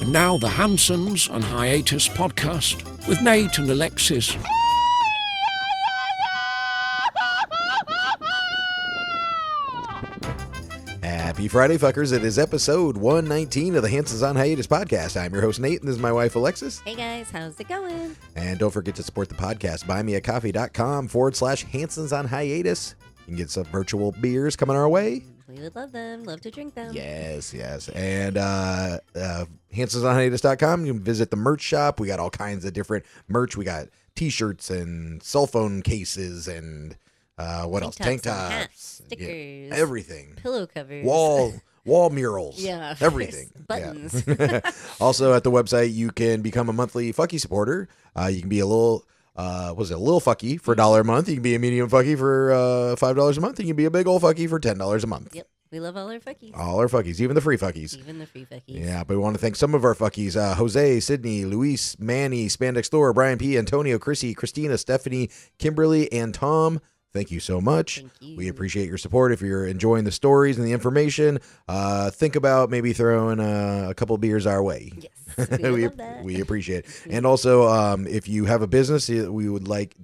And now the Hansons and Hiatus podcast with Nate and Alexis. Happy Friday, fuckers. It is episode 119 of the Hansons on Hiatus podcast. I'm your host, Nate, and this is my wife, Alexis. Hey guys, how's it going? And don't forget to support the podcast. buymeacoffee.com/Hansons on Hiatus. You can get some virtual beers coming our way. We would love them. Love to drink them. Yes. And HansonsOnHiatus.com. You can visit the merch shop. We got all kinds of different merch. We got t-shirts and cell phone cases and what else? Tank tops. Hats, stickers. Yeah, everything. Pillow covers. Wall murals. Yeah. Everything. Buttons. Yeah. Also at the website, you can become a monthly Fucky supporter. You can be a little... a little fucky for $1 a month. You can be a medium fucky for $5 a month. You can be a big old fucky for $10 a month. Yep. We love all our fuckies. All our fuckies, even the free fuckies. Even the free fuckies. Yeah, but we want to thank some of our fuckies. Jose, Sydney, Luis, Manny, Spandex Thor, Brian P., Antonio, Chrissy, Christina, Stephanie, Kimberly, and Tom. Thank you so much. Thank you. We appreciate your support. If you're enjoying the stories and the information, think about maybe throwing a couple beers our way. Yes. We love that. We appreciate it. And also, if you have a business you would like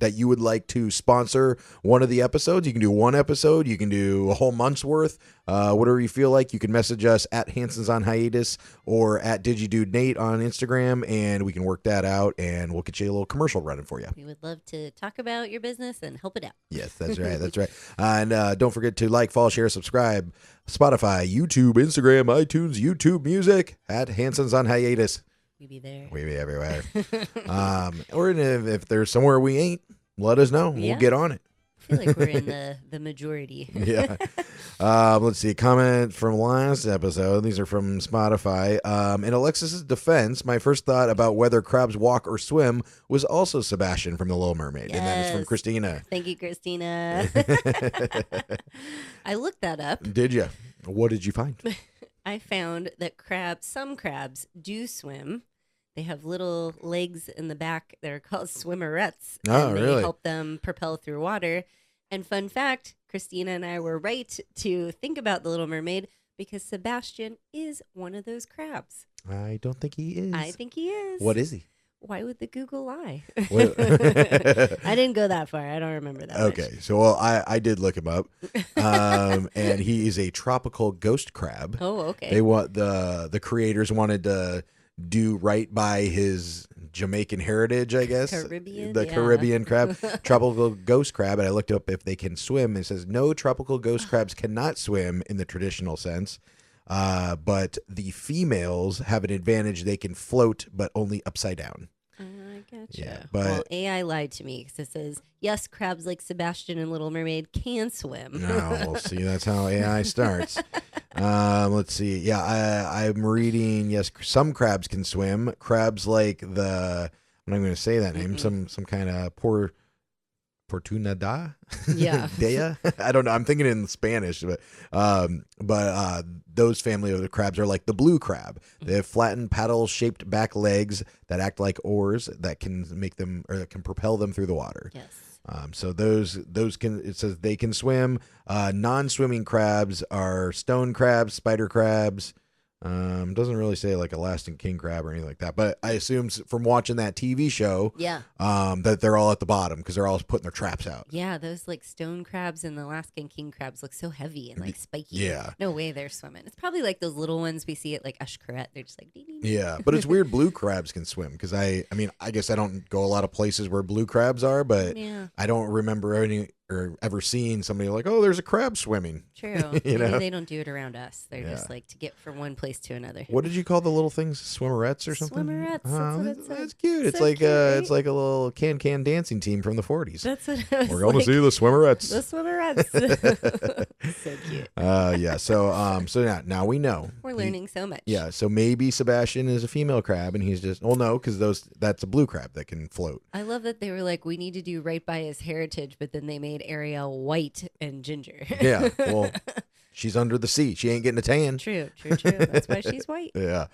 to sponsor one of the episodes, you can do one episode, you can do a whole month's worth, whatever you feel like. You can message us at Hansons on Hiatus or at DigiDudeNate on Instagram, and we can work that out, and we'll get you a little commercial running for you. We would love to talk about your business and help it out. Yes, that's right. That's right. And don't forget to like, follow, share, subscribe. Spotify, YouTube, Instagram, iTunes, YouTube Music at Hansons on Hiatus. We be there. We be everywhere. Or if there's somewhere we ain't, let us know. Yeah. We'll get on it. I feel like we're in the majority. Yeah. Let's see. Comment from last episode. These are from Spotify. In Alexis's defense, my first thought about whether crabs walk or swim was also Sebastian from The Little Mermaid. Yes. And that is from Christina. Thank you, Christina. I looked that up. Did you? What did you find? I found that some crabs do swim. They have little legs in the back that are called swimmerettes. Oh, and they really? help them propel through water. And fun fact, Christina and I were right to think about The Little Mermaid because Sebastian is one of those crabs. I don't think he is. I think he is. What is he? Why would the Google lie? What- I didn't go that far. I don't remember that Okay, much. so I did look him up, and he is a tropical ghost crab. Oh, okay. They want the creators wanted to do right by his Jamaican heritage, I guess. Caribbean, the yeah. Caribbean crab, tropical ghost crab, and I looked up if they can swim. It says no, tropical ghost crabs cannot swim in the traditional sense, but the females have an advantage; they can float, but only upside down. I gotcha. Yeah, but- well, AI lied to me because it says, yes, crabs like Sebastian and Little Mermaid can swim. No, see, that's how AI starts. Let's see. Yeah, I'm reading. Yes, some crabs can swim. Crabs like I'm not going to say that name. Some kind of Portunada. Yeah. Dea. I don't know. I'm thinking in Spanish, but those family of the crabs are like the blue crab. They have flattened paddle-shaped back legs that act like oars that can make them or that can propel them through the water. Yes. So those can, it says they can swim. Non-swimming crabs are stone crabs, spider crabs. Doesn't really say like Alaskan king crab or anything like that, but I assume from watching that TV show, Yeah. that they're all at the bottom because they're all putting their traps out. Yeah, those like stone crabs and the Alaskan king crabs look so heavy and like spiky. Yeah. No way they're swimming. It's probably like those little ones we see at like Ushkaret. They're just like, ding, ding, ding. Yeah, but it's weird blue crabs can swim because I mean, I guess I don't go a lot of places where blue crabs are, but Yeah. I don't remember any or ever seeing somebody like, oh, there's a crab swimming. True. You Maybe know? they don't do it around us. They're Yeah. just like to get from one place to another. What did you call the little things? Swimmerettes or something? Swimmerettes, that's Oh, what it said. that's cute. It's So like cute, right? it's like a little can dancing team from the 40s. That's what I was We're going like, to see the swimmerettes. the swimmerettes. So cute. Yeah. So now we know. We're learning so much. Yeah. So maybe Sebastian is a female crab, and he's just no, because that's a blue crab that can float. I love that they were like, we need to do right by his heritage, but then they made Ariel white and ginger. Yeah. Well, she's under the sea. She ain't getting a tan. True. That's why she's white. Yeah.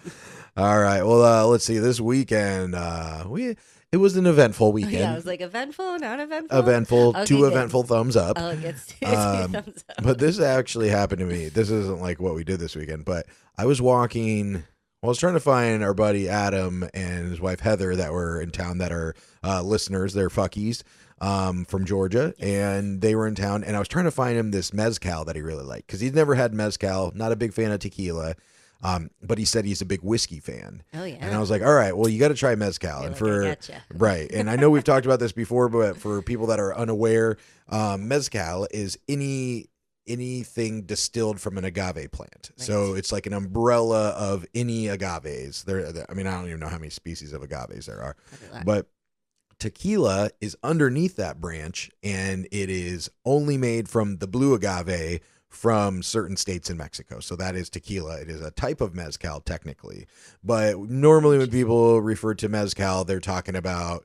All right. Well, let's see. This weekend, it was an eventful weekend. Yeah, I was like, eventful, not eventful? Eventful. Okay, Two good. eventful thumbs up. Oh, it gets two thumbs up. But this actually happened to me. This isn't like what we did this weekend, but I was walking Well, I was trying to find our buddy Adam and his wife Heather that were in town that are listeners. They're fuckies from Georgia, and they were in town. And I was trying to find him this mezcal that he really liked because he's never had mezcal. Not a big fan of tequila, but he said he's a big whiskey fan. Oh yeah. And I was like, all right, well, you got to try mezcal. You're And like, for I gotcha. right, and I know we've talked about this before, but for people that are unaware, mezcal is anything distilled from an agave plant. Right. So it's like an umbrella of any agaves. I mean, I don't even know how many species of agaves there are, but tequila is underneath that branch, and it is only made from the blue agave from certain states in Mexico. So that is tequila. It is a type of mezcal technically, but normally when people refer to mezcal, they're talking about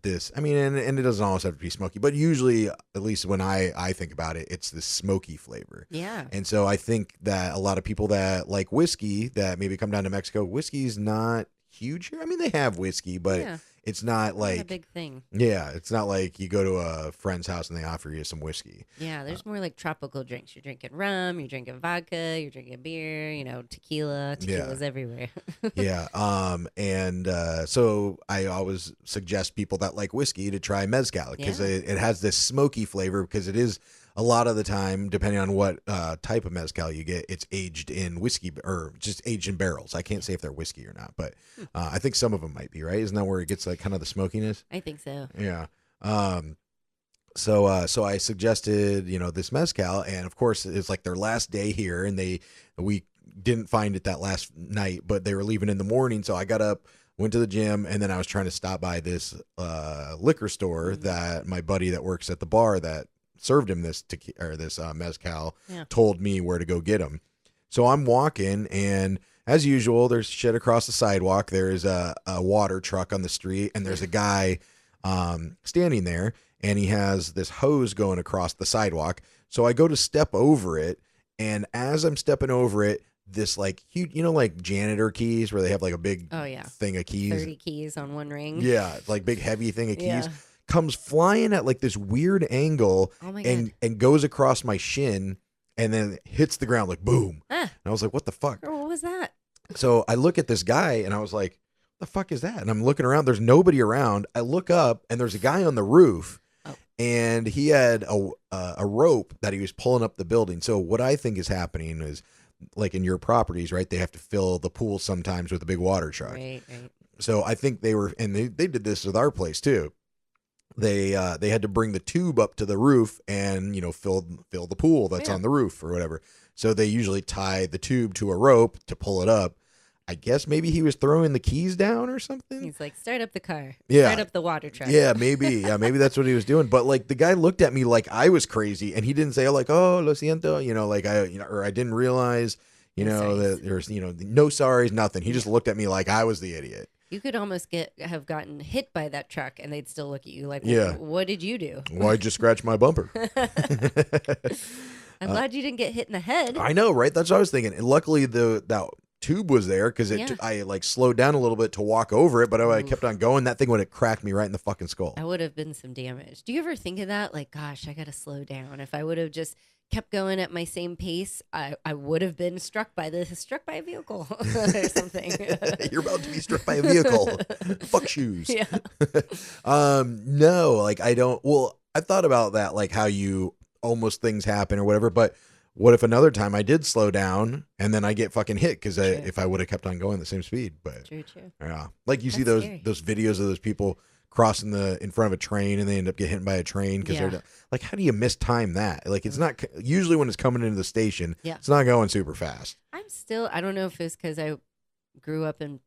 this, I mean, and it doesn't always have to be smoky, but usually, at least when I think about it, it's this smoky flavor. Yeah. And so I think that a lot of people that like whiskey that maybe come down to Mexico, whiskey's not huge here. I mean, they have whiskey, but it's not like a big thing. Yeah, it's not like you go to a friend's house and they offer you some whiskey. Yeah, there's more like tropical drinks. You're drinking rum, you're drinking vodka, you're drinking beer, tequila. Tequila's everywhere. Yeah. So I always suggest people that like whiskey to try mezcal because it has this smoky flavor because it is a lot of the time, depending on what type of mezcal you get, it's aged in whiskey or just aged in barrels. I can't say if they're whiskey or not, but I think some of them might be, right? Isn't that where it gets like kind of the smokiness? I think so. Yeah. So I suggested, this mezcal, and of course it's like their last day here, and we didn't find it that last night, but they were leaving in the morning. So I got up, went to the gym, and then I was trying to stop by this liquor store that my buddy that works at the bar that served him this mezcal told me where to go get him. So I'm walking, and as usual, there's shit across the sidewalk. There's a water truck on the street, and there's a guy standing there, and he has this hose going across the sidewalk. So I go to step over it, and as I'm stepping over it, this like huge, like janitor keys where they have like a big thing of keys. 30 keys on one ring. Yeah, like big heavy thing of keys. Comes flying at like this weird angle and goes across my shin and then hits the ground like boom. And I was like, what the fuck? What was that? So I look at this guy and I was like, what the fuck is that? And I'm looking around. There's nobody around. I look up and there's a guy on the roof and he had a rope that he was pulling up the building. So what I think is happening is like in your properties, right? They have to fill the pool sometimes with a big water truck. Right. So I think they were, and they did this with our place too. They had to bring the tube up to the roof and fill the pool that's on the roof or whatever. So they usually tie the tube to a rope to pull it up. I guess maybe he was throwing the keys down or something. He's like, start up the car. Yeah. Start up the water truck. Yeah, maybe. Yeah, maybe that's what he was doing. But like the guy looked at me like I was crazy, and he didn't say like, "Oh, lo siento," like or I didn't realize, that there's no sorries, nothing. He just looked at me like I was the idiot. You could almost have gotten hit by that truck, and they'd still look at you like, what did you do? Well, I just scratched my bumper. I'm glad you didn't get hit in the head. I know, right? That's what I was thinking. And luckily, that tube was there because I like slowed down a little bit to walk over it, but I kept on going. That thing would have cracked me right in the fucking skull. That would have been some damage. Do you ever think of that? Like, gosh, I got to slow down. If I would have just kept going at my same pace, I would have been struck by a vehicle or something. You're about to be struck by a vehicle. Fuck shoes. Yeah. No, like I don't. Well, I thought about that, like how you almost things happen or whatever. But what if another time I did slow down and then I get fucking hit because if I would have kept on going the same speed? But true. Yeah, like you see scary. those videos of those people crossing in front of a train and they end up getting hit by a train because they're like, how do you mistime that? Like it's not usually when it's coming into the station, it's not going super fast. I don't know if it's because I grew up in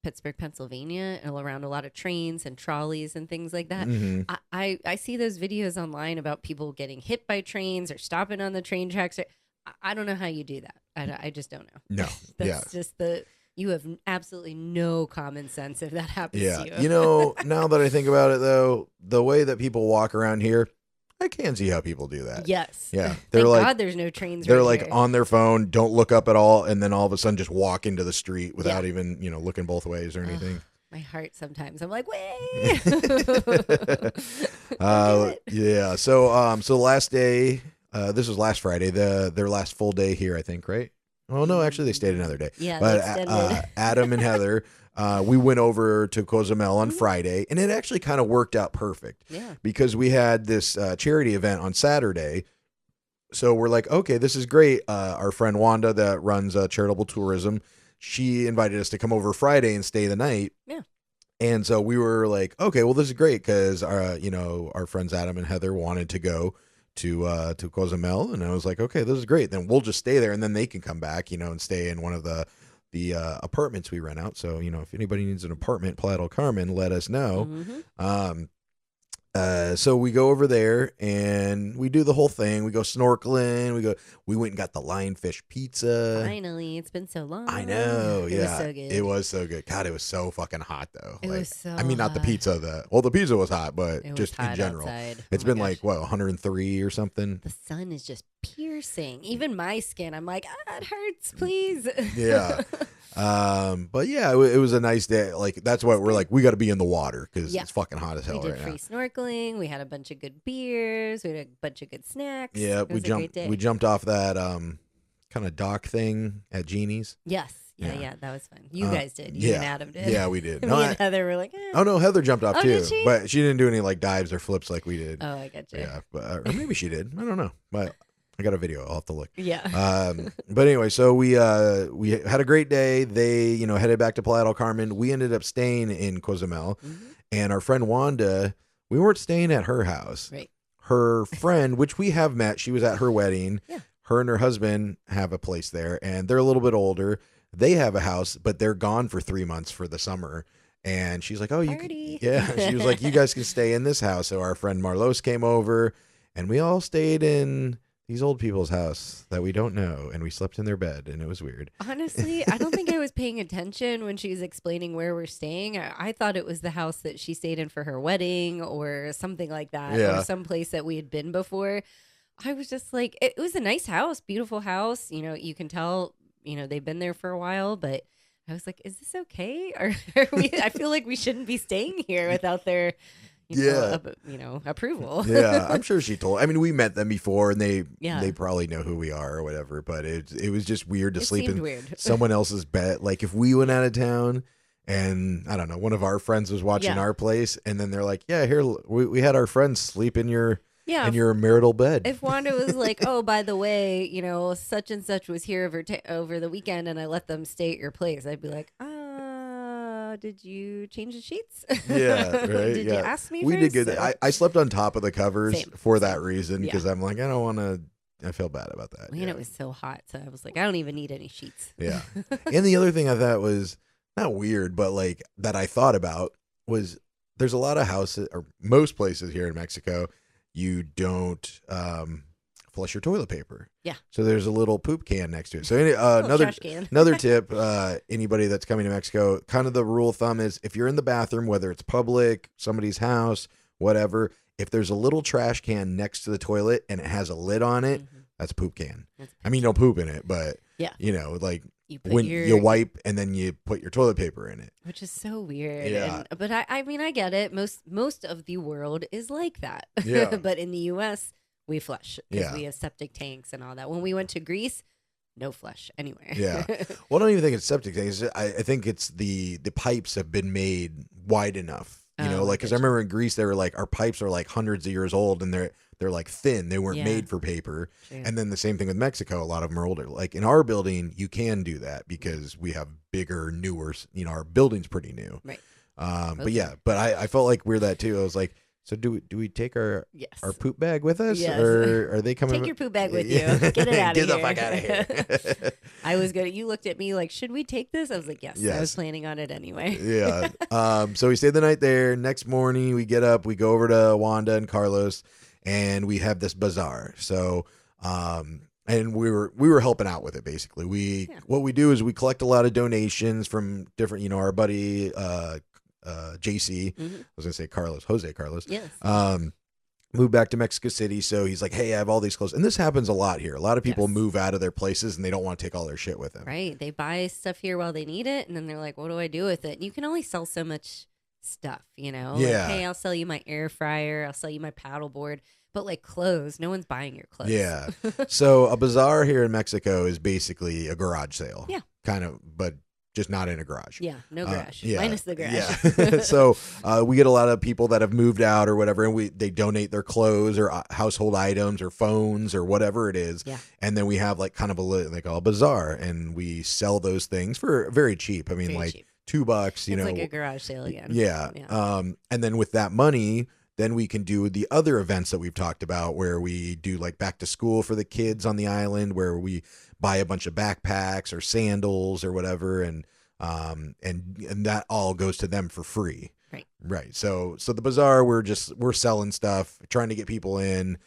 Pittsburgh, Pennsylvania, and around a lot of trains and trolleys and things like that. Mm-hmm. I see those videos online about people getting hit by trains or stopping on the train tracks. I don't know how you do that. I just don't know. No. That's just you have absolutely no common sense if that happens to you. Now that I think about it, though, the way that people walk around here, I can see how people do that. Yes. Yeah. Thank God there's no trains. They're right like here. on their phone, don't look up at all, and then all of a sudden just walk into the street without even, looking both ways or anything. My heart sometimes. I'm like, wait. Yeah. So last day, this was last Friday, their last full day here, I think, right? Oh no, actually they stayed another day. Yeah, But they extended. Adam and Heather, we went over to Cozumel on Mhm. Friday, and it actually kind of worked out perfect Yeah. because we had this charity event on Saturday. So we're like, okay, this is great. Our friend Wanda that runs charitable tourism, she invited us to come over Friday and stay the night. Yeah. And so we were like, okay, well, this is great because our friends Adam and Heather wanted to go to Cozumel, and I was like, okay, this is great. Then we'll just stay there, and then they can come back, and stay in one of the apartments we rent out. So if anybody needs an apartment, Playa del Carmen, let us know. Mhm. So we go over there and we do the whole thing. We go snorkeling. We went and got the lionfish pizza. Finally, it's been so long. I know. It Yeah. was so good. It was so good. God, it was so fucking hot though. It was so I mean, not the hot. pizza. The pizza was hot, but It was just in hot general. outside. It's Oh my been gosh. like, what, 103 or something? The sun is just piercing. Even my skin, I'm like, it hurts, please. Yeah. But yeah, it was a nice day. Like, that's why we're like, we got to be in the water because Yeah. it's fucking hot as We hell did right free now. snorkeling. We had a bunch of good beers. We had a bunch of good snacks. Yeah, It was a great day. we jumped off that kind of dock thing at Genie's. Yes. Yeah. Yeah, that was fun. You guys did. You yeah. and Adam did. Yeah, we did. Me No, and Heather were like, oh no, Heather jumped off Oh, too, did she? but she didn't do any like dives or flips like we did. Oh, I got you. Yeah, but or maybe she did. I don't know, but I got a video. I'll have to look. Yeah. But anyway, so we had a great day. They headed back to Playa del Carmen. We ended up staying in Cozumel, Mhm. and our friend Wanda. We weren't staying at her house. Right. Her friend, which we have met, she was at her wedding. Yeah. Her and her husband have a place there, and they're a little bit older. They have a house, but they're gone for 3 months for the summer. And she's like, "Oh, you Party. yeah." She was like, "You guys can stay in this house." So our friend Marlos came over, and we all stayed in these old people's house that we don't know, and we slept in their bed, and it was weird. Honestly, I don't think I was paying attention when she was explaining where we're staying. I thought it was the house that she stayed in for her wedding or something like that, Yeah. or some place that we had been before. I was just like, it was a nice house, beautiful house. You can tell, they've been there for a while, but I was like, is this okay? Or are we, I feel like we shouldn't be staying here without their, Yeah. approval. Yeah, I'm sure she told. I mean, we met them before, and they Yeah. probably know who we are or whatever. But it was just weird to It sleep seemed in weird. someone else's bed. Like if we went out of town, and I don't know, one of our friends was watching Yeah. our place, and then they're like, "Yeah, here we had our friends sleep in your Yeah. in your marital bed." If Wanda was like, "Oh, by the way, such and such was here over the weekend, and I let them stay at your place," I'd be like, did you change the sheets? Yeah, right. Did yeah. you ask me? We first? did good. I slept on top of the covers Same, for that reason Yeah. because I'm like, I don't want to. I feel bad about that. Man, it was so hot, so I was like, I don't even need any sheets. Yeah. And the other thing I thought was not weird, but like that I thought about was there's a lot of houses or most places here in Mexico, you don't flush your toilet paper. Yeah. So there's a little poop can next to it. So Little trash can. another tip, anybody that's coming to Mexico, kind of the rule of thumb is if you're in the bathroom, whether it's public, somebody's house, whatever, if there's a little trash can next to the toilet and it has a lid on it, Mhm. that's a poop can. That's I mean, you don't poop in it, but Yeah. like You put when your, you wipe and then you put your toilet paper in it. which is so weird. Yeah. But I mean, I get it. Most of the world is like that. Yeah. But in the U.S., we flush because Yeah. we have septic tanks and all that. When we went to Greece, no flush anywhere. Yeah. Well, I don't even think it's septic tanks. I think it's the pipes have been made wide enough. Oh, Like because I remember in Greece they were like our pipes are like hundreds of years old and they're like thin. They weren't Yeah. made for paper. True. And then the same thing with Mexico. A lot of them are older. Like in our building, you can do that because we have bigger, newer. Our building's pretty new. Right. But Okay. yeah. But I felt like we're that too. I was like, so do we take our Yes. poop bag with us, Yes. or are they coming? Take your poop bag with Yeah. you. Get it out Get of the fuck out of here. I was good. You looked at me like, should we take this? I was like, yes. I Yes. was planning on it anyway. Yeah. So we stayed the night there. Next morning, we get up, we go over to Wanda and Carlos, and we have this bazaar. So, and we were helping out with it basically. What we do is we collect a lot of donations from different, our buddy JC. Mhm. I was gonna say Jose Carlos. Yes. Moved back to Mexico City, so he's like, "Hey, I have all these clothes," and this happens a lot here. A lot of people Yes. move out of their places and they don't want to take all their shit with them. Right. They buy stuff here while they need it, and then they're like, what do I do with it? And you can only sell so much stuff, Like, Yeah. hey, I'll sell you my air fryer. I'll sell you my paddle board. But like clothes, no one's buying your clothes. Yeah. So a bazaar here in Mexico is basically a garage sale. Yeah. Kind of, but just not in a garage. Yeah, no garage. Yeah. Minus the garage. Yeah. So we get a lot of people that have moved out or whatever, and they donate their clothes or household items or phones or whatever it is. Yeah. And then we have like kind of they call a bazaar, and we sell those things for very cheap. I mean, Very like cheap. $2, It's you know. like a garage sale again. Yeah. And then with that money, then we can do the other events that we've talked about where we do like back to school for the kids on the island, where we buy a bunch of backpacks or sandals or whatever. And that all goes to them for free. Right. Right. So the bazaar, we're selling stuff, trying to get people in.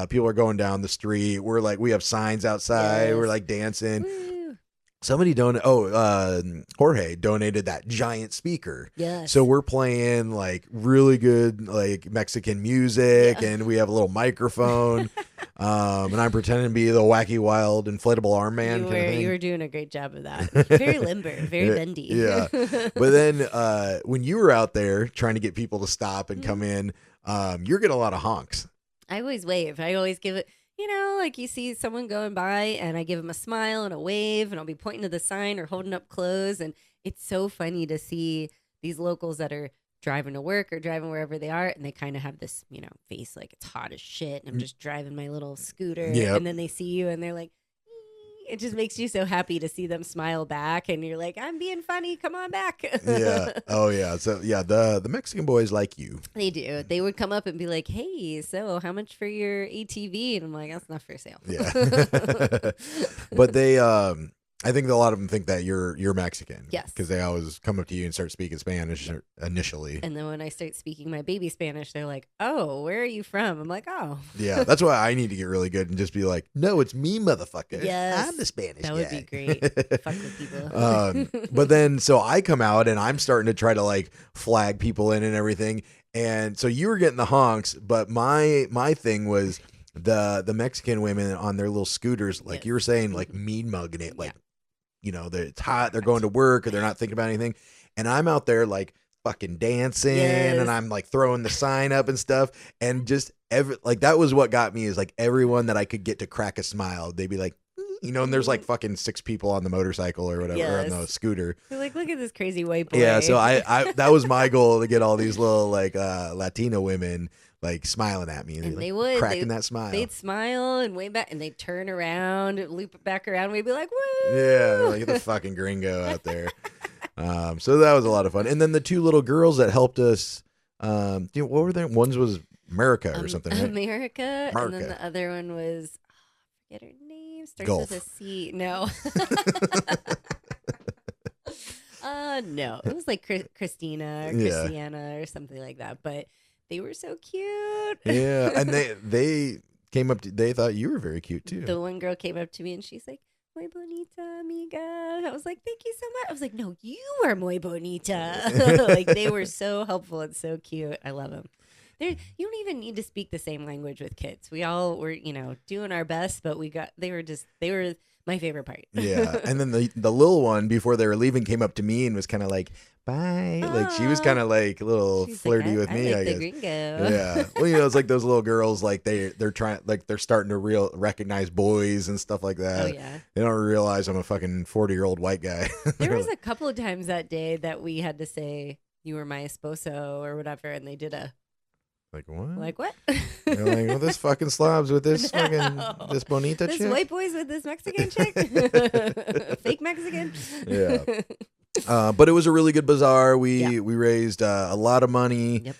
People are going down the street. We have signs outside. Yes. We're like dancing. Woo. Somebody Jorge donated that giant speaker. Yes. So we're playing like really good like Mexican music, and we have a little microphone. And I'm pretending to be the wacky wild inflatable arm man. You were doing a great job of that. Very limber, very bendy. Yeah. But then when you were out there trying to get people to stop and come in, you're getting a lot of honks. I always wave. I always give it, like you see someone going by and I give them a smile and a wave, and I'll be pointing to the sign or holding up clothes. And it's so funny to see these locals that are driving to work or driving wherever they are, and they kind of have this, face like it's hot as shit, and I'm just driving my little scooter. Yep. And then they see you and they're like, it just makes you so happy to see them smile back, and you're like, I'm being funny, come on back. Yeah. Oh yeah. So yeah, the Mexican boys like you. They do. They would come up and be like, hey, so how much for your ATV? And I'm like, that's not for sale. Yeah. But they I think a lot of them think that you're Mexican. Yes. Because they always come up to you and start speaking Spanish initially. And then when I start speaking my baby Spanish, they're like, oh, where are you from? I'm like, oh. Yeah, that's why I need to get really good and just be like, no, it's me, motherfucker. Yes. I'm the Spanish That guy. would be great. Fuck with people. But then, so I come out and I'm starting to try to like flag people in and everything. And so you were getting the honks, but my thing was the Mexican women on their little scooters, like Yes. you were saying, like mean mugging it, like, it's hot, they're going to work or they're not thinking about anything. And I'm out there like fucking dancing and I'm like throwing the sign up and stuff. And just that was what got me, is like everyone that I could get to crack a smile, they'd be like, and there's like fucking 6 people on the motorcycle or whatever, or on the scooter. They're like, look at this crazy white boy. Yeah. So I that was my goal, to get all these little like Latino women like smiling at me, And like, they would. cracking that smile. They'd smile and wave back, and they'd turn around, loop it back around, and we'd be like, woo! Yeah, like, get the fucking gringo out there. So that was a lot of fun. And then the 2 little girls that helped us, what were they? One was America or something, right? America, and then America. the other one was, I forget her name, starts Gulf. with a C. No. No, it was like Christina or Christiana or something like that. But they were so cute. Yeah, and they came up to, they thought you were very cute too. The one girl came up to me and she's like, muy bonita, amiga. I was like, thank you so much. I was like, no, you are muy bonita. Like, they were so helpful and so cute. I love them. You don't even need to speak the same language with kids. We all were, doing our best, but they were my favorite part. Yeah, and then the little one, before they were leaving, came up to me and was kind of like, bye. Like, she was kind of like a little She's flirty like, with me, like I the guess. gringo. Yeah. Well, it's like those little girls, like they're trying, like they're starting to recognize boys and stuff like that. Oh, yeah. They don't realize I'm a fucking 40-year-old white guy. There was a couple of times that day that we had to say, you were my esposo or whatever, and they did a, like, what? like, what? They're like, well, this fucking slobs with this fucking, this bonita This chick. white boys with this Mexican chick? Fake Mexican? Yeah. But it was a really good bazaar. We raised a lot of money. Yep.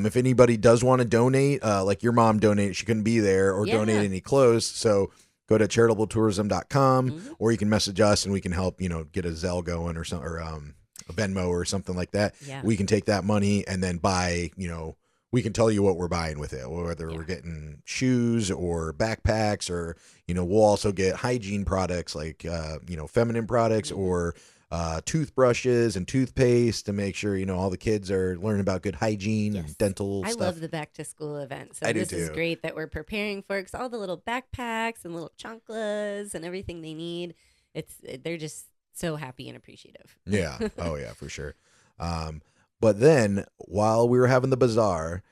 If anybody does want to donate, like your mom donated, she couldn't be there, or donate any clothes. So go to charitabletourism.com, or you can message us and we can help, get a Zelle going or something, or a Venmo or something like that. Yeah. We can take that money and then buy, we can tell you what we're buying with it, whether we're getting shoes or backpacks, or, we'll also get hygiene products like, feminine products, or toothbrushes and toothpaste to make sure, all the kids are learning about good hygiene and dental I stuff. love the back to school event. So I do this is too. great that we're preparing for, because all the little backpacks and little chanclas and everything they need, they're just so happy and appreciative. Yeah. Oh yeah, for sure. But then while we were having the bazaar,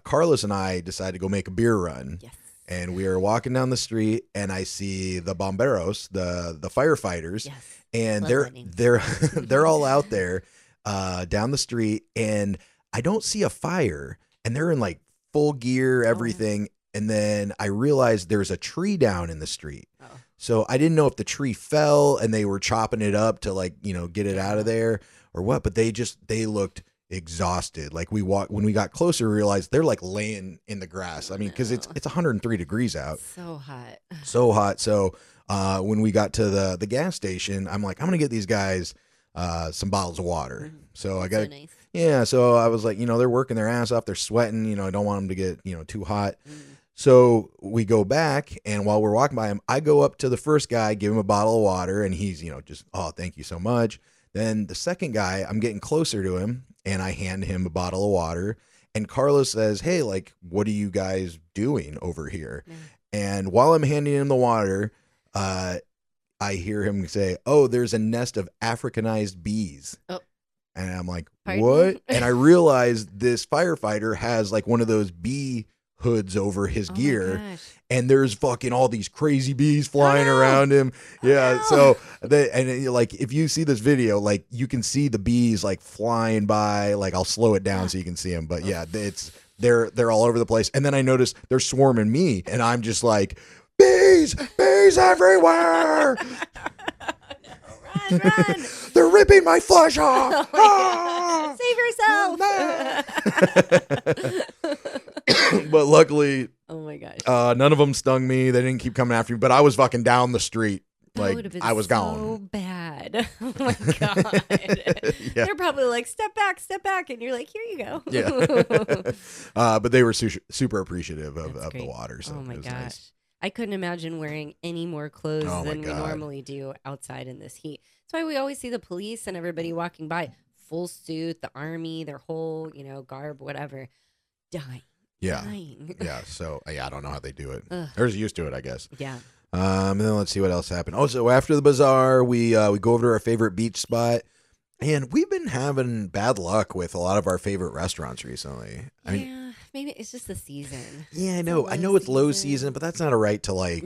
Carlos and I decided to go make a beer run. Yes. And we are walking down the street, and I see the bomberos, the firefighters, Yes. and Love they're that name. they're all out there down the street, and I don't see a fire, and they're in like full gear, everything. And then I realized there's a tree down in the street. Oh. So I didn't know if the tree fell and they were chopping it up to like, get it out of there or what, but they looked exhausted. Like when we got closer, we realized they're like laying in the grass. I mean, cause it's 103 degrees out. So hot. So hot. So when we got to the gas station, I'm like, I'm going to get these guys some bottles of water. So I got, So nice. yeah. So I was like, they're working their ass off. They're sweating, I don't want them to get, too hot. So we go back, and while we're walking by him, I go up to the first guy, give him a bottle of water, and he's, just, oh, thank you so much. Then the second guy, I'm getting closer to him, and I hand him a bottle of water, and Carlos says, hey, like, what are you guys doing over here? And while I'm handing him the water, I hear him say, oh, there's a nest of Africanized bees. Oh. And I'm like, Pardon? What? And I realized this firefighter has like one of those bee hoods over his gear, and there's fucking all these crazy bees flying around him. Yeah. So like, if you see this video, like you can see the bees like flying by, like I'll slow it down so you can see them. But yeah, they're all over the place. And then I noticed they're swarming me, and I'm just like, bees everywhere. Run. They're ripping my flesh off. Save yourself. But luckily, oh my gosh, none of them stung me. They didn't keep coming after me, but I was fucking down the street. That Like been I was so gone. Bad. Oh my god. Yeah. They're probably like, step back, and you're like, here you go. Yeah. But they were super appreciative of the water. So oh my it was gosh. nice. I couldn't imagine wearing any more clothes than we normally do outside in this heat. That's why we always see the police and everybody walking by, full suit, the army, their whole, garb, whatever, dying. Yeah. Dying. Yeah. So I don't know how they do it. Ugh. They're just used to it, I guess. Yeah. And then let's see what else happened. Oh, so after the bazaar, we go over to our favorite beach spot, and we've been having bad luck with a lot of our favorite restaurants recently. I mean, maybe it's just the season. yeah, I know. I know it's low season, but that's not a right to like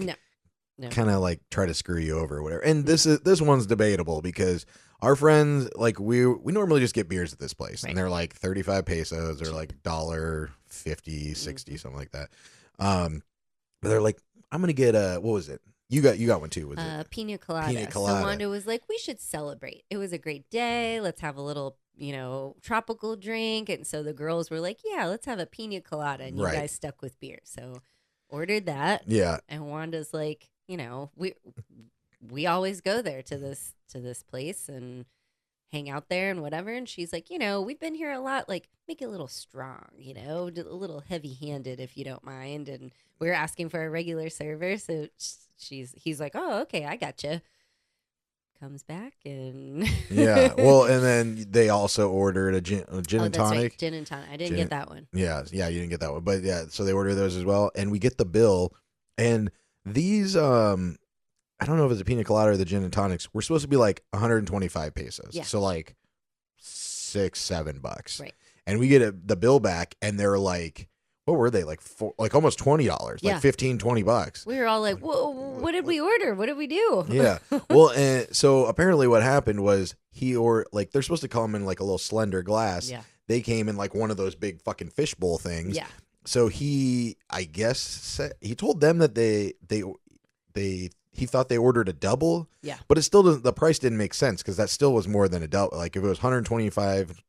kind of like try to screw you over or whatever. And this one's debatable because our friends, like we normally just get beers at this place, and they're like 35 pesos or like $1.50, 60, something like that. But they're like, I'm gonna get what was it? You got one too, was it? Pina colada. Pina colada. So Wanda was like, we should celebrate. It was a great day. Let's have a little, tropical drink. And so the girls were like, yeah, let's have a pina colada. And you guys stuck with beer. So ordered that. Yeah. And Wanda's like, we always go there to this place and hang out there and whatever. And she's like, we've been here a lot. Like, make it a little strong, a little heavy-handed if you don't mind. And we were asking for a regular server, so he's like, oh, okay, I gotcha. Comes back and yeah. Well, and then they also ordered a gin and tonic. Right. Gin and tonic. I didn't get that one. Yeah, you didn't get that one, but yeah. So they ordered those as well, and we get the bill, and these I don't know if it's a pina colada or the gin and tonics. We're supposed to be like 125 pesos. Yeah. So like $6-7. Right. And we get the bill back, and they're like, what were they? Like almost $20, like $15-20. We were all like, whoa, what did we order? What did we do? Yeah. Well, and so apparently what happened was they're supposed to come in like a little slender glass. Yeah. They came in like one of those big fucking fishbowl things. Yeah. So I guess he told them that he thought they ordered a double. Yeah. But it still doesn't, the price didn't make sense because that still was more than a double. Like if it was 125,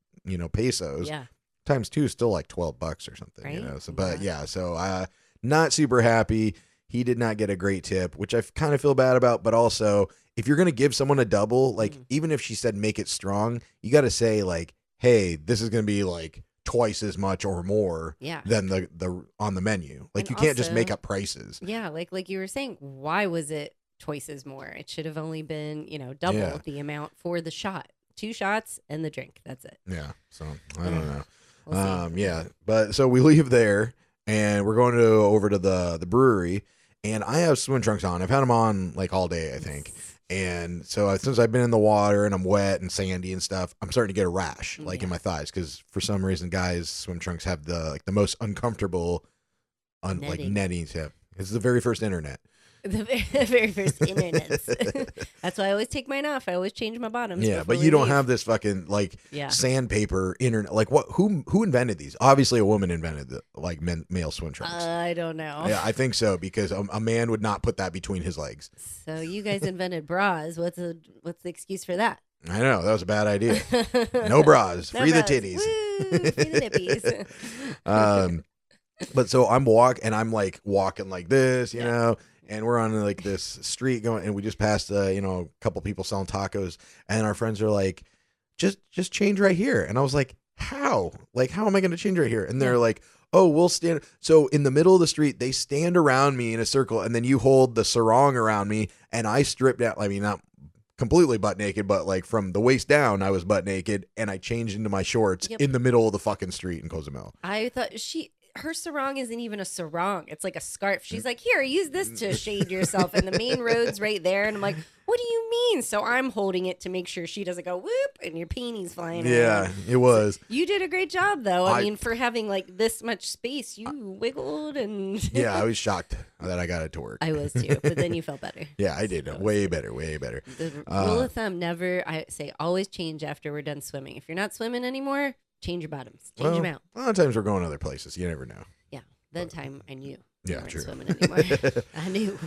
pesos. Yeah. Times 2 is still like $12 or something, right? So, but so not super happy. He did not get a great tip, which I kind of feel bad about. But also, if you're gonna give someone a double, like even if she said make it strong, you got to say like, hey, this is gonna be like twice as much or more than the on the menu. Like, and you can't just make up prices. Yeah, like you were saying, why was it twice as more? It should have only been double the amount for the shot. 2 shots and the drink. That's it. Yeah. So I don't know. We'll but so we leave there and we're going over to the brewery, and I have swim trunks on. I've had them on like all day, I think. And so since I've been in the water and I'm wet and sandy and stuff, I'm starting to get a rash like in my thighs because for some reason guys swim trunks have the most uncomfortable like nettings. Yeah, it's the very first internet. The very first internet. That's why I always take mine off. I always change my bottoms. Yeah, but you don't have this fucking sandpaper internet. Like what? Who invented these? Obviously, a woman invented the male swim trunks. I don't know. Yeah, I think so because a man would not put that between his legs. So you guys invented bras. What's the excuse for that? I know that was a bad idea. No bras, free the titties. Woo, free the nippies. But so I'm walking like this, you know. And we're on like this street going, and we just passed, a couple people selling tacos, and our friends are like, just change right here. And I was like, how? Like, how am I going to change right here? And they're like, oh, we'll stand. So in the middle of the street, they stand around me in a circle, and then you hold the sarong around me, and I stripped out. I mean, not completely butt naked, but like from the waist down, I was butt naked, and I changed into my shorts in the middle of the fucking street in Cozumel. I thought her sarong isn't even a sarong. It's like a scarf. She's like, here, use this to shade yourself. And the main road's right there. And I'm like, what do you mean? So I'm holding it to make sure she doesn't go whoop and your panties flying around. Yeah, it was. So you did a great job, though. I mean, for having like this much space, you wiggled and... Yeah, I was shocked that I got it to work. I was too, but then you felt better. Yeah, I did. Way better. The rule of thumb, I say always change after we're done swimming. If you're not swimming anymore, change your bottoms. Change them out. A lot of times we're going other places. You never know. Yeah. That time I knew. Yeah, you weren't true. Swimming anymore. I knew.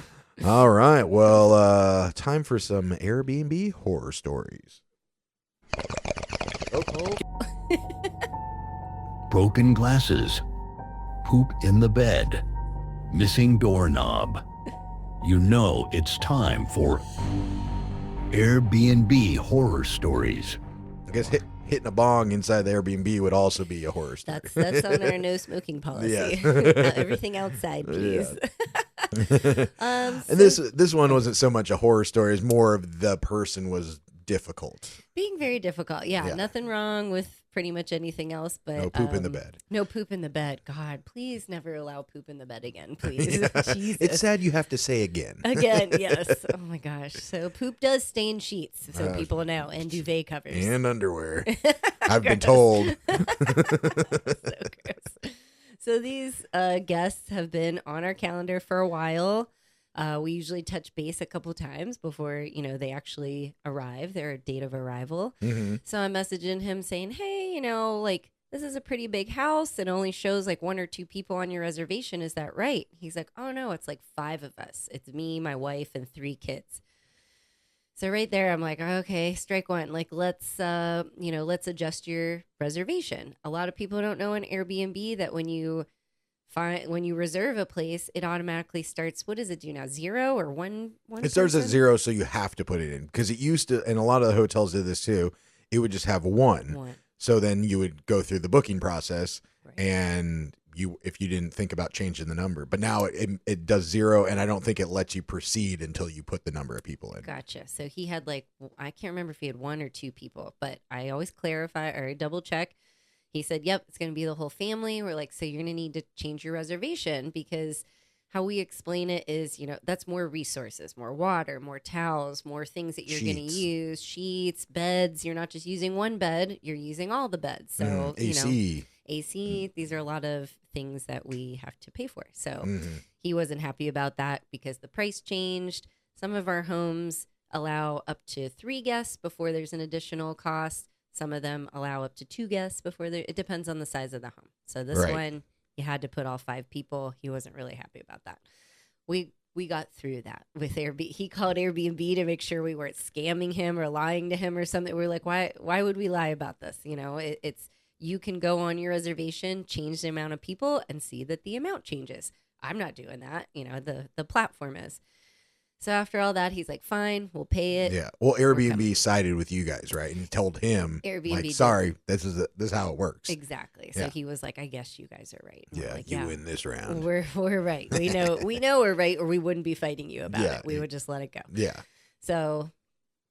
All right. Well, time for some Airbnb horror stories. Oh. Broken glasses, poop in the bed, missing doorknob. You know it's time for Airbnb horror stories. I guess hitting a bong inside the Airbnb would also be a horror story. That's on our no smoking policy. Yeah. Everything outside, please. Yeah. And this one wasn't so much a horror story; it's more of the person was difficult. Being very difficult. Yeah. Nothing wrong with pretty much anything else, but no poop in the bed. No poop in the bed. God, please never allow poop in the bed again, please. Yeah. Jesus. It's sad you have to say again. Again, yes. Oh my gosh. So poop does stain sheets, so people know, and duvet covers. And underwear. I've been told. So gross. So these guests have been on our calendar for a while. We usually touch base a couple times before, they actually arrive, their date of arrival. Mm-hmm. So I'm messaging him saying, hey, this is a pretty big house. It only shows like 1 or 2 people on your reservation. Is that right? He's like, oh no, it's like 5 of us. It's me, my wife, and 3 kids. So right there, I'm like, okay, strike one. Like, let's adjust your reservation. A lot of people don't know on Airbnb that when you reserve a place, it automatically starts. What does it do now? 0 or 1? It starts at 0, so you have to put it in because it used to, and a lot of the hotels did this too. It would just have 1. So then you would go through the booking process, and if you didn't think about changing the number, but now it does 0, and I don't think it lets you proceed until you put the number of people in. Gotcha. So he had I can't remember if he had 1 or 2 people, but I always clarify or double check. He said, yep, it's going to be the whole family. We're like, so you're going to need to change your reservation because how we explain it is, that's more resources, more water, more towels, more things that you're going to use, sheets, beds. You're not just using one bed, you're using all the beds. So, AC, these are a lot of things that we have to pay for. So he wasn't happy about that because the price changed. Some of our homes allow up to 3 guests before there's an additional cost. Some of them allow up to 2 guests before it depends on the size of the home. So this one, you had to put all 5 people. He wasn't really happy about that. We got through that with Airbnb. He called Airbnb to make sure we weren't scamming him or lying to him or something. We're like, why would we lie about this? It's you can go on your reservation, change the amount of people, and see that the amount changes. I'm not doing that. The platform is. So after all that, he's like, fine, we'll pay it. Yeah. Well, Airbnb sided with you guys, right? And told him, Airbnb sorry, this is how it works. Exactly. So he was like, I guess you guys are right. Yeah, like, you win this round. We're right. We know we're right, or we wouldn't be fighting you about it. We would just let it go. Yeah. So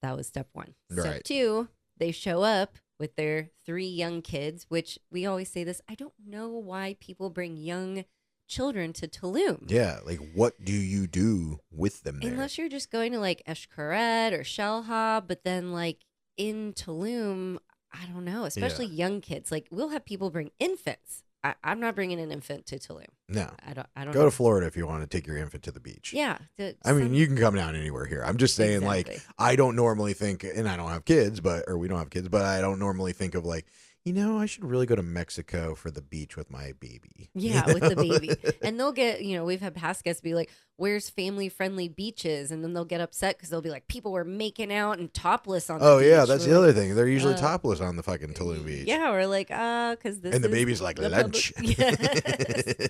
that was step 1. Right. Step 2, they show up with their 3 young kids, which we always say this. I don't know why people bring young children to Tulum. Yeah, like what do you do with them there? Unless you're just going to like Eshkaret or Shellha, but then like in Tulum, I don't know, especially young kids. Like we'll have people bring infants. I'm not bringing an infant to Tulum. No. I don't Go know. to Florida if you want to take your infant to the beach. Yeah. I mean, you can come down anywhere here. I'm just saying, Exactly. like, I don't normally think, and I don't have kids, or we don't have kids, but I don't normally think of like, I should really go to Mexico for the beach with my baby. Yeah, with the baby. And they'll get, we've had past guests be like, where's family-friendly beaches? And then they'll get upset because they'll be like, people were making out and topless on the beach. Oh, yeah, that's We're the like, other thing. They're usually topless on the fucking Tulum beach. Yeah, we're like, because this And the is baby's like, the lunch. Yes.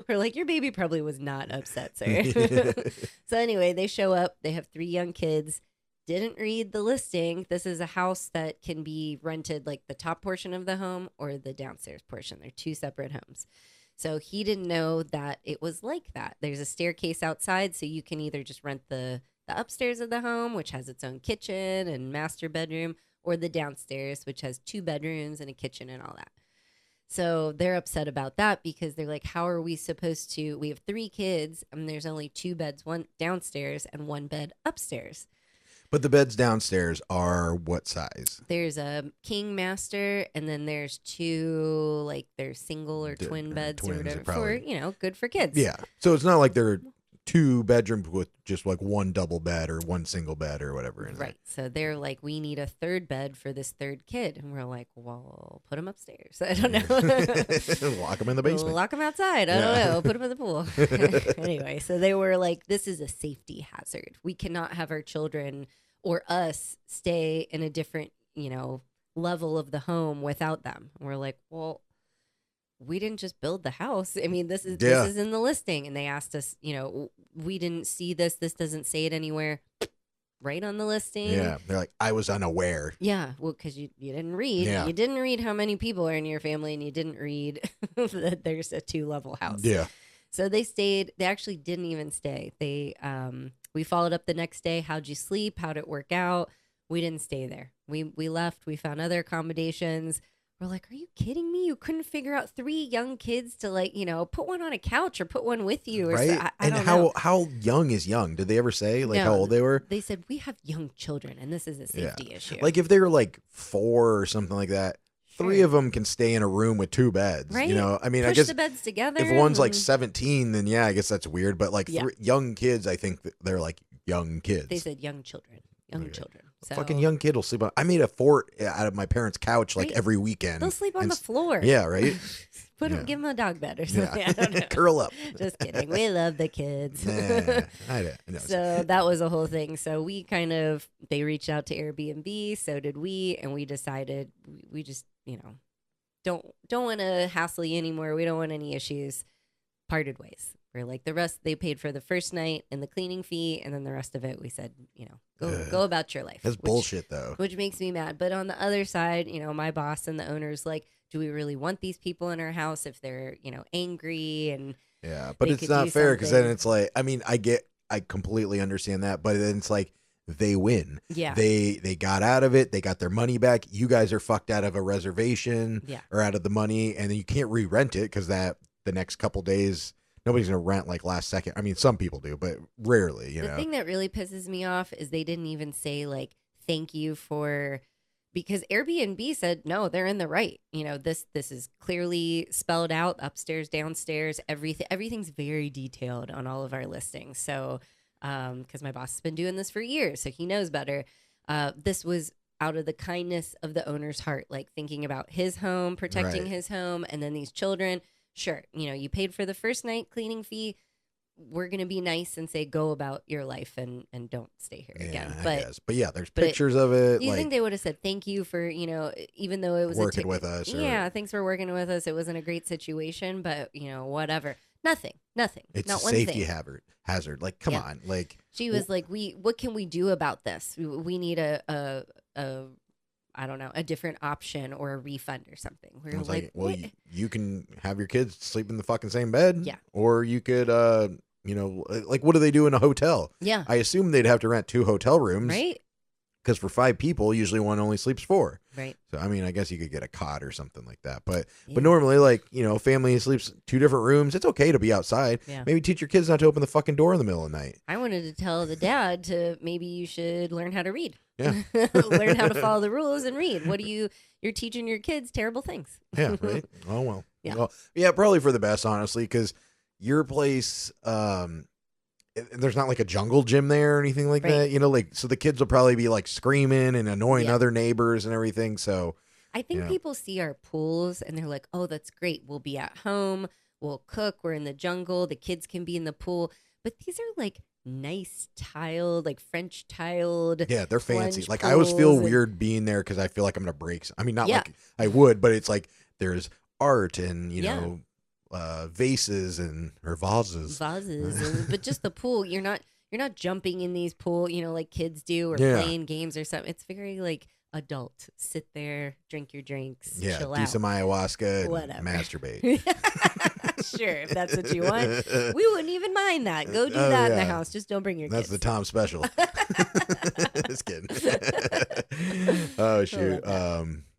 We're like, your baby probably was not upset, sir. So anyway, they show up. They have 3 young kids. Didn't read the listing. This is a house that can be rented, like the top portion of the home or the downstairs portion. They're 2 separate homes. So he didn't know that it was like that. There's a staircase outside, so you can either just rent the upstairs of the home, which has its own kitchen and master bedroom, or the downstairs, which has 2 bedrooms and a kitchen and all that. So they're upset about that because they're like, how are we supposed to? We have 3 kids, and there's only 2 beds, one downstairs and 1 bed upstairs. But the beds downstairs are what size? There's a king master, and then there's 2, like they're single or twin beds or twins, whatever probably. for, good for kids. Yeah. So it's not like they're 2 bedrooms with just like 1 double bed or 1 single bed or whatever. Right. So they're like, we need a 3rd bed for this 3rd kid. And we're like, well, put him upstairs. I don't know. Lock them in the basement. Lock him outside. I don't know. Put him in the pool. Anyway, so they were like, this is a safety hazard. We cannot have our children or us stay in a different, level of the home without them. And we're like, well, we didn't just build the house. I mean, this is in the listing. And they asked us, we didn't see this. This doesn't say it anywhere. Right on the listing. Yeah. They're like, I was unaware. Yeah. Well, because you didn't read. Yeah. You didn't read how many people are in your family, and you didn't read that there's a 2-level house. Yeah. So they stayed. They actually didn't even stay. We followed up the next day. How'd you sleep? How'd it work out? We didn't stay there. We left. We found other accommodations. We're like, are you kidding me? You couldn't figure out 3 young kids to put one on a couch or put one with you. Or Right. I And don't know. how young is young? Did they ever say like No, how old they were? They said, we have young children and this is a safety issue. Like if they were like 4 or something like that, 3 of them can stay in a room with 2 beds. Right. I mean, Push I guess the beds together. if one's like and 17, then yeah, I guess that's weird. But like Yeah. young kids, I think they're like young kids. They said young children. Okay. Children. So Fucking young kid will sleep on. I made a fort out of my parents' couch like Right. every weekend. They'll sleep on And the floor. Yeah, right. Give them a dog bed or something. I don't know. Curl up. Just kidding. We love the kids. Nah, I don't. So that was a whole thing. So we they reached out to Airbnb. So did we. And we decided we just, don't want to hassle you anymore. We don't want any issues. Parted ways. We're like the rest, they paid for the first night and the cleaning fee. And then the rest of it, we said, go about your life. That's bullshit though. Which makes me mad. But on the other side, my boss and the owner's like, do we really want these people in our house if they're, angry? And Yeah, but they it's could not do fair because then something. it's like, I mean, I completely understand that, but then it's like they win. Yeah. They got out of it. They got their money back. You guys are fucked out of a reservation Yeah. or out of the money, and then you can't re-rent it because the next couple days nobody's gonna rent like last second. I mean, some people do, but rarely. The thing that really pisses me off is they didn't even say like thank you for, because Airbnb said no, they're in the right. This is clearly spelled out upstairs, downstairs, everything's very detailed on all of our listings. So because my boss has been doing this for years, so he knows better. This was out of the kindness of the owner's heart, like thinking about his home, protecting Right. his home, and then these children. Sure, you paid for the first night cleaning fee. We're going to be nice and say, go about your life and don't stay here again. I But guess. But yeah, there's but pictures of it. do you like think they would have said thank you for, even though it was working with us? Or, yeah, thanks for working with us. It wasn't a great situation, but, whatever. Nothing. it's Not a one safety thing. hazard. Like, come Yeah. on, like She was like, what can we do about this? We need a I don't know, a different option or a refund or something. We I were was like, well, what? you can have your kids sleep in the fucking same bed. Yeah. Or you could, like, what do they do in a hotel? Yeah. I assume they'd have to rent 2 hotel rooms. Right? because for 5 people, usually one only sleeps 4. Right. So I mean, I guess you could get a cot or something like that. But Yeah. but normally, like, family sleeps 2 different rooms. It's okay to be outside. Yeah. Maybe teach your kids not to open the fucking door in the middle of the night. I wanted to tell the dad to maybe you should learn how to read. Yeah. Learn how to follow the rules and read. You're teaching your kids terrible things. Yeah, right. Oh well. Yeah. Well, yeah, probably for the best, honestly, because your place, there's not like a jungle gym there or anything like Right. that. So the kids will probably be like screaming and annoying Yeah. other neighbors and everything. So I think Yeah. people see our pools and they're like, oh, that's great. We'll be at home. We'll cook. We're in the jungle. The kids can be in the pool. But these are like nice tiled, like French tiled. yeah, they're fancy. Plunge Like I always feel pools and- weird being there because I feel like I'm gonna break. I mean, not Yeah. like I would, but it's like there's art and Yeah. vases or vases. But just the pool. You're not jumping in these pool, like kids do, or Yeah. playing games or something. It's very like adult. Sit there, drink your drinks, Yeah, chill do out. some ayahuasca and Whatever. masturbate. Sure, if that's what you want. We wouldn't even mind that. Go do Oh, that in the yeah. house. Just don't bring your That's the kids. Tom special. Just kidding. Oh shoot.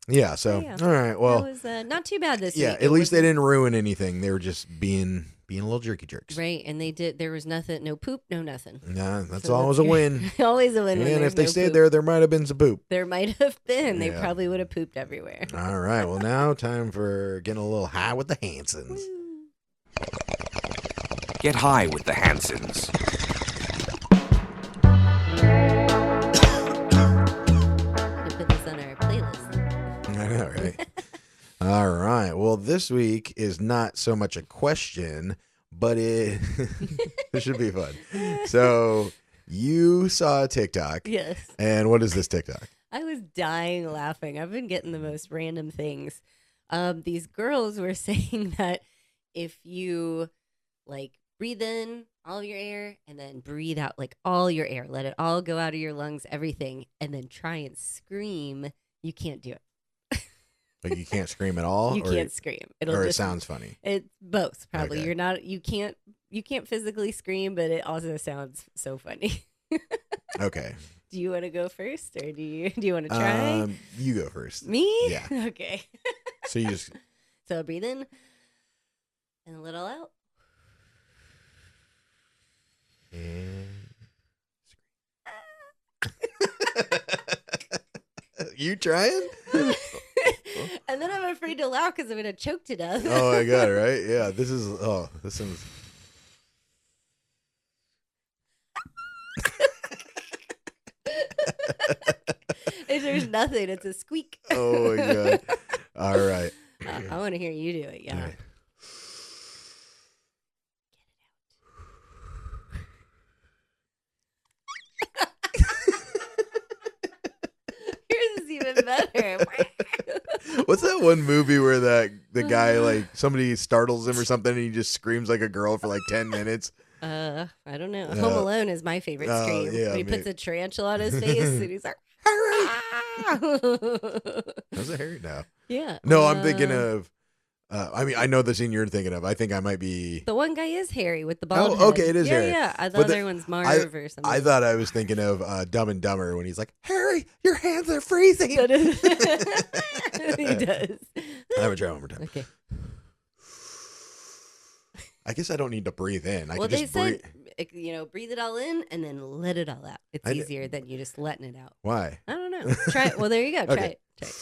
Yeah. So Yeah. all right. Well, That was not too bad this yeah. week. At least they didn't ruin anything. They were just being a little jerky jerks. Right, and they did. There was nothing, no poop, no nothing. Nah, that's So always a good. win. Always a win. when And there's if they no stayed poop. there might have been some poop. There might have been. They Yeah. probably would have pooped everywhere. All right. Well, now time for getting a little high with the Hansons. Get high with the Hansons. To put this on our playlist. I know, right? All right. Well, this week is not so much a question, but it should be fun. So you saw a TikTok, Yes. and what is this TikTok? I was dying laughing. I've been getting the most random things. These girls were saying that if you like breathe in all of your air and then breathe out like all your air, let it all go out of your lungs, everything, and then try and scream, you can't do it. Like you can't scream at all, You can't scream. It'll or it just sounds funny. It's both probably. Okay. You can't physically scream, but it also sounds so funny. Okay. Do you want to go first, or do you want to try? You go first. Me? Yeah. Okay. So you just So breathe in and a little out. and you trying? And then I'm afraid to laugh because I'm gonna choke to death. Oh my god! Right? Yeah. This is There's nothing. It's a squeak. Oh my god! All right. I want to hear you do it. Yeah. All right. Yours is even better. What's that one movie where the guy like somebody startles him or something and he just screams like a girl for like 10 minutes? I don't know. Home Alone is my favorite scream. yeah, When he me- puts a tarantula on his face and he's like, How's it Harry now? yeah. No, I'm thinking of. I mean, I know the scene you're thinking of. I think I might be. The one guy is Harry with the bald Oh, head. okay, it is yeah, Harry. Yeah, the But other one's Marv or something. I thought I was thinking of Dumb and Dumber when he's like, Harry, your hands are freezing. He does. I have a try one more time. Okay. I guess I don't need to breathe in. I Well, can they just said, breathe. breathe it all in and then let it all out. It's I d- easier than you just letting it out. Why? I don't know. Try it. Well, there you go. Try Okay. it. Try it.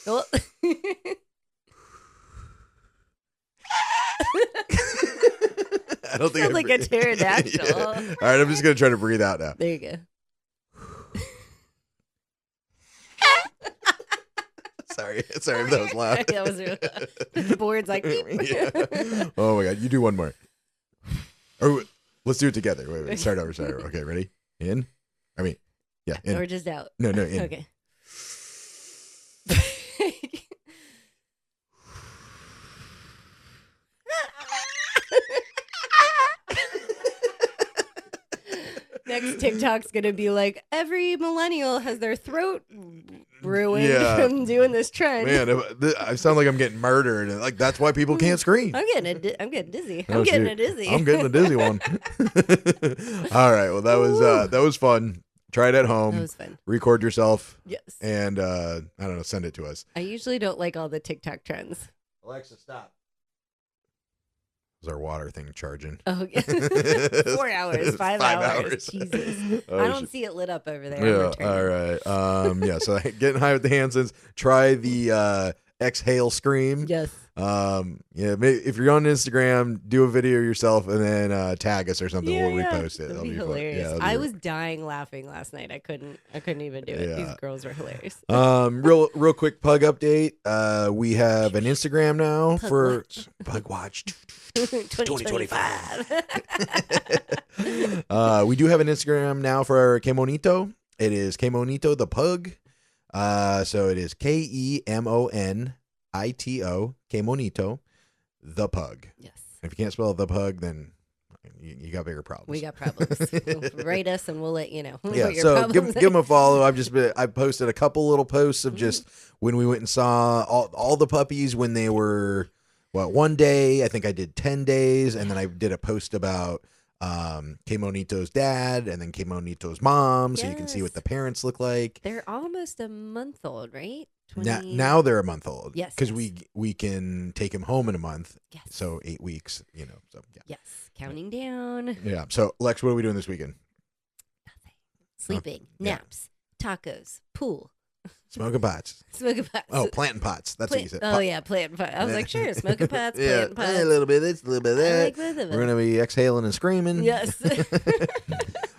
Well, I don't think Sounds like a pterodactyl. Yeah. All right, I'm just gonna try to breathe out now. there you go. Sorry if that was loud. That was real loud. The board's like, beep. Yeah. Oh my god, you do one more. Or let's do it together. Wait. Start over. Okay, ready? In. I mean, yeah. In. Or just out. No, in. Okay. Next TikTok's gonna be like, every millennial has their throat ruined Yeah. from doing this trend. Man, I sound like I'm getting murdered, and like that's why people can't scream. I'm getting dizzy. Oh, I'm getting shoot. a dizzy. I'm getting a dizzy one. All right, well that was fun. Try it at That home. was fun. Record yourself. Yes. And I don't know, send it to us. I usually don't like all the TikTok trends. Alexa, stop. Is our water thing charging? Oh, yeah. 4 hours, 5 hours. Jesus. Oh, I don't shit. see it lit up over there. Yeah, all right. Yeah, so getting high with the Hansons. Try the exhale scream. Yes. Yeah, if you're on Instagram, do a video yourself and then tag us or something. We'll repost it. That'll be fun. hilarious. Yeah, that'll I be was dying laughing last night. I couldn't even do it. Yeah. These girls were hilarious. Real quick pug update. We have an Instagram now Pug for Watch. Pug Watch 2025. We do have an Instagram now for our Kemonito. It is Kemonito the Pug. So it is KEMONITO, Kemonito the Pug. Yes. If you can't spell the pug, then you got bigger problems. We got problems. Write us and we'll let you know. Yeah, what your so give problems them a follow. I posted a couple little posts of just when we went and saw all the puppies when they were, one day. I think I did 10 days, and then I did a post about Kemonito's dad and then Kemonito's mom, so you can see what the parents look like. They're almost a month old, right? Now they're a month old. Yes, because yes. we can take him home in a month. Yes. So 8 weeks. So yeah. Yes. Counting down. Yeah. So Lex, what are we doing this weekend? Nothing. Sleeping. Yeah. Naps. Tacos. Pool. Smoking pots. Smoking pots. Oh, planting pots. That's what you said. Oh, yeah, planting pots. I was like, sure, smoking pots, planting pots. A little bit of this, a little bit of I that. like both of them. We're going to be exhaling and screaming. Yes.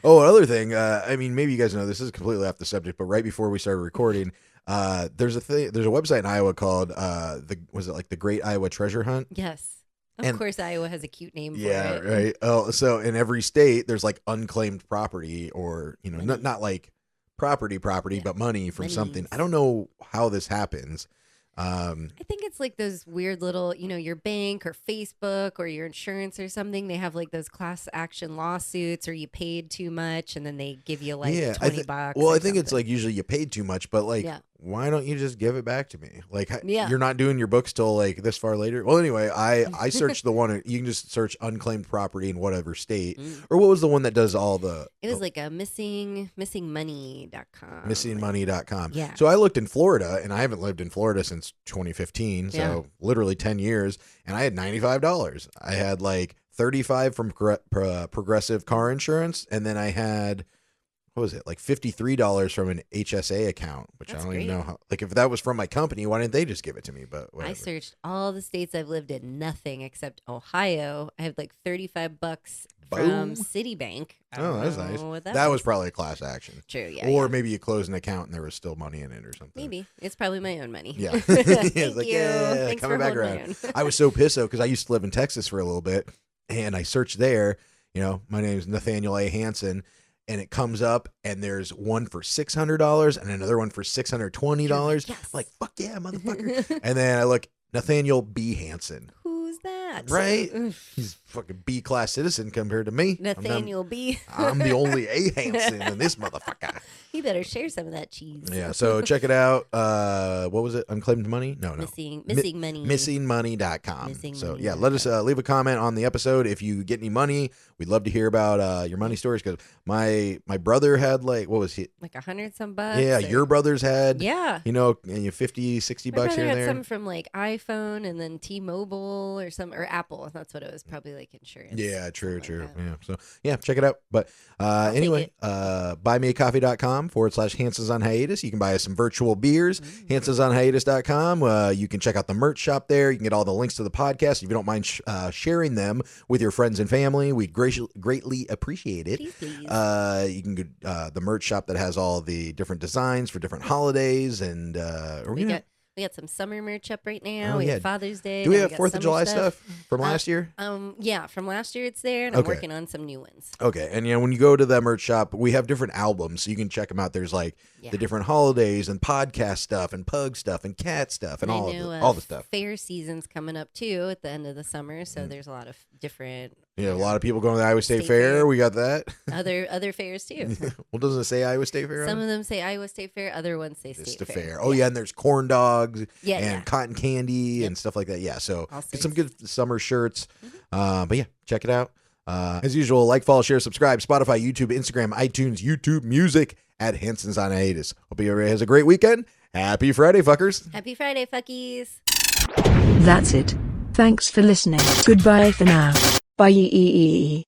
Oh, another thing. I mean, maybe you guys know this is completely off the subject, but right before we started recording, there's a website in Iowa called the Great Iowa Treasure Hunt? Yes. Of course, Iowa has a cute name for it. Yeah, right. Oh, so in every state, there's like unclaimed property, or not like property, but money from something. I don't know how this happens. I think it's like those weird little, your bank or Facebook or your insurance or something. They have like those class action lawsuits, or you paid too much and then they give you like $20. Well, I think it's like usually you paid too much, but like, Yeah. why don't you just give it back to me? Like, Yeah. you're not doing your books till like this far later. Well, anyway, I searched the one. You can just search unclaimed property in whatever state, or what was the one that does all the? It was like a missingmoney.com. Missingmoney.com. Yeah. So I looked in Florida, and I haven't lived in Florida since 2015, so Yeah. literally 10 years, and I had $95. I had like 35 from Progressive car insurance, and then I had, what was it, like $53 from an HSA account, which That's I don't even great. know how. Like, if that was from my company, why didn't they just give it to me? But whatever. I searched all the states I've lived in, nothing except Ohio. I have like $35 from Boom. Citibank. I Oh, don't that's know nice. what That was is. probably a class action. True, yeah. Or yeah. maybe you closed an account and there was still money in it or something. Maybe. It's probably my own money. Yeah. Thank It's like, you. yeah, Thanks coming for back holding around. my own. I was so pissed though, because I used to live in Texas for a little bit, and I searched there. My name is Nathaniel A. Hanson, and it comes up, and there's one for $600 and another one for $620. Yes. Like, fuck yeah, motherfucker. And then I look, Nathaniel B. Hanson. Who's that? Right? Oof. He's fucking B-class citizen compared to me. Nathaniel B. I'm the only A. Hanson in this motherfucker. You better share some of that cheese. Yeah, so check it out. What was it? Unclaimed money? No. Missing money. Missingmoney.com. Missing So money yeah, let us leave a comment on the episode if you get any money. We'd love to hear about your money stories, because my brother had like, what was he? Like $100 some bucks. Yeah, or- your brothers had. Yeah. 50, 60 My bucks brother here and had there. some from like iPhone and then T-Mobile or Apple. That's what it was. Probably like insurance. Yeah, true. something like that. Yeah. So yeah, check it out. But anyway, buymeacoffee.com/Hansons on Hiatus. You can buy us some virtual beers. HansonsOnHiatus.com. You can check out the merch shop there. You can get all the links to the podcast. If you don't mind sharing them with your friends and family, we'd greatly appreciate it. Please, please. You can get the merch shop that has all the different designs for different holidays, and We got some summer merch up right now. Oh, We yeah. have Father's Day. do we now have got 4th of summer July stuff from last year? Yeah, from last year it's there, and I'm Okay. working on some new ones. Okay, and when you go to the merch shop, we have different albums, so you can check them out. There's like Yeah. the different holidays and podcast stuff and pug stuff and cat stuff and I all know, all the stuff. Fair season's coming up too at the end of the summer, so there's a lot of different Yeah, a lot of people going to the Iowa State State Fair. Fair. We got that. other fairs too. Well, doesn't it say Iowa State Fair? Some on of them say Iowa State Fair, other ones say Just State a Fair. fair. Oh yeah, and there's corn dogs Yeah, and yeah. cotton candy Yep. and stuff like that. Yeah, so All get some states. good summer shirts. But yeah, check it out. As usual, like, follow, share, subscribe, Spotify, YouTube, Instagram, iTunes, YouTube Music at Hansons on Hiatus. Hope everybody has a great weekend. Happy Friday, fuckers. Happy Friday, fuckies. That's it. Thanks for listening. Goodbye for now. Bye.